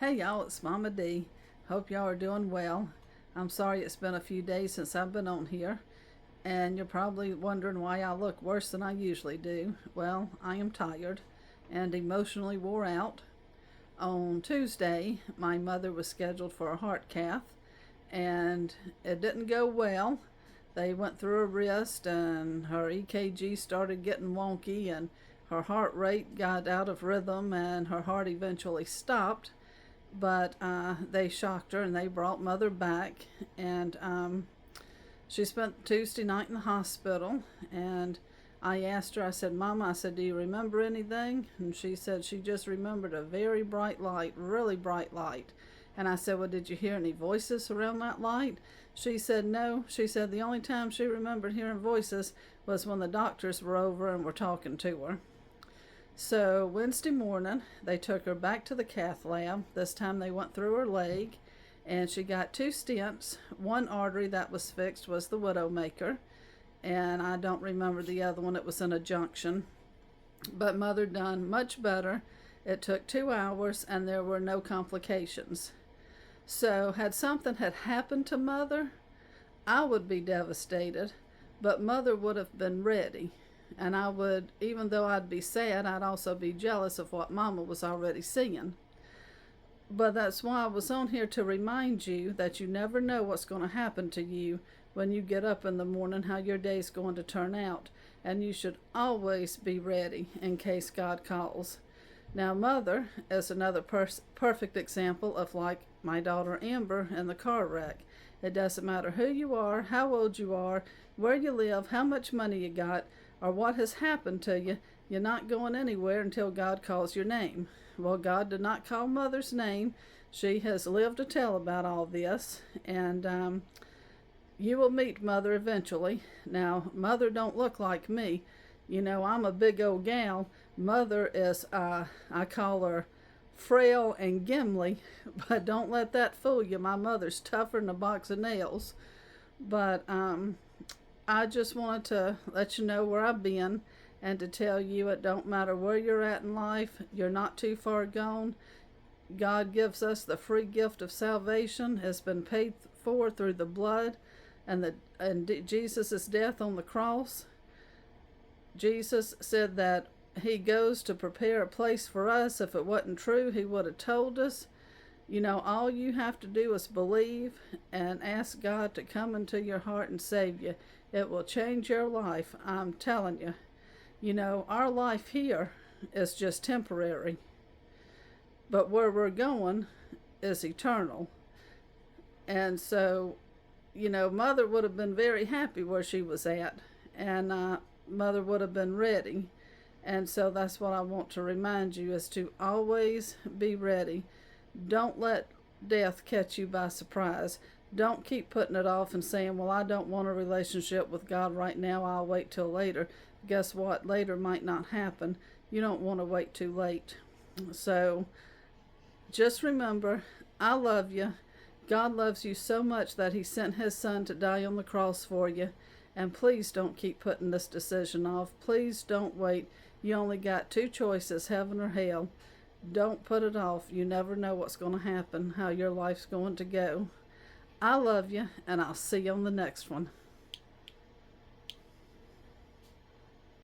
Hey y'all, it's Mama D. Hope y'all are doing well. I'm sorry it's been a few days since I've been on here, and you're probably wondering why I look worse than I usually do. Well, I am tired and emotionally wore out. On Tuesday, my mother was scheduled for a heart cath, and it didn't go well. They went through her wrist, and her EKG started getting wonky, and her heart rate got out of rhythm, and her heart eventually stopped. But they shocked her and they brought mother back, and she spent Tuesday night in the hospital. And I asked her, I said, Mama, I said, do you remember anything? And she said she just remembered a very bright light, really bright light. And I said, well, did you hear any voices around that light? She said no. She said the only time she remembered hearing voices was when the doctors were over and were talking to her. So Wednesday morning, they took her back to the cath lab. This time they went through her leg, and she got 2 stents. One artery that was fixed was the widowmaker, and I don't remember the other one. It was in a junction. But mother done much better. It took 2 hours, and there were no complications. So had something had happened to mother, I would be devastated, but mother would have been ready. And I would, even though I'd be sad, I'd also be jealous of what Mama was already seeing. But that's why I was on here, to remind you that you never know what's going to happen to you when you get up in the morning, how your day's going to turn out. And you should always be ready in case God calls. Now, Mother is another perfect example of, like my daughter Amber in the car wreck. It doesn't matter who you are, how old you are, where you live, how much money you got, or what has happened to you. You're not going anywhere until God calls your name. Well, God did not call Mother's name. She has lived to tell about all this, and you will meet Mother eventually. Now, Mother don't look like me. You know, I'm a big old gal. Mother is, I call her frail and gimly, but don't let that fool you. My mother's tougher than a box of nails. But I just wanted to let you know where I've been, and to tell you it don't matter where you're at in life, you're not too far gone. God gives us the free gift of salvation. It's been paid for through the blood and Jesus' death on the cross. Jesus said that he goes to prepare a place for us. If it wasn't true, he would have told us. You know, all you have to do is believe and ask God to come into your heart and save you. It will change your life, I'm telling you. You know, our life here is just temporary, but where we're going is eternal. And so, you know, Mother would have been very happy where she was at, and Mother would have been ready. And so that's what I want to remind you, is to always be ready. Don't let death catch you by surprise. Don't keep putting it off and saying, well, I don't want a relationship with God right now, I'll wait till later. Guess what? Later might not happen. You don't want to wait too late. So just remember, I love you. God loves you so much that he sent his son to die on the cross for you. And please don't keep putting this decision off. Please don't wait. You only got 2 choices, heaven or hell. Don't put it off. You never know what's going to happen, how your life's going to go. I love you, and I'll see you on the next one.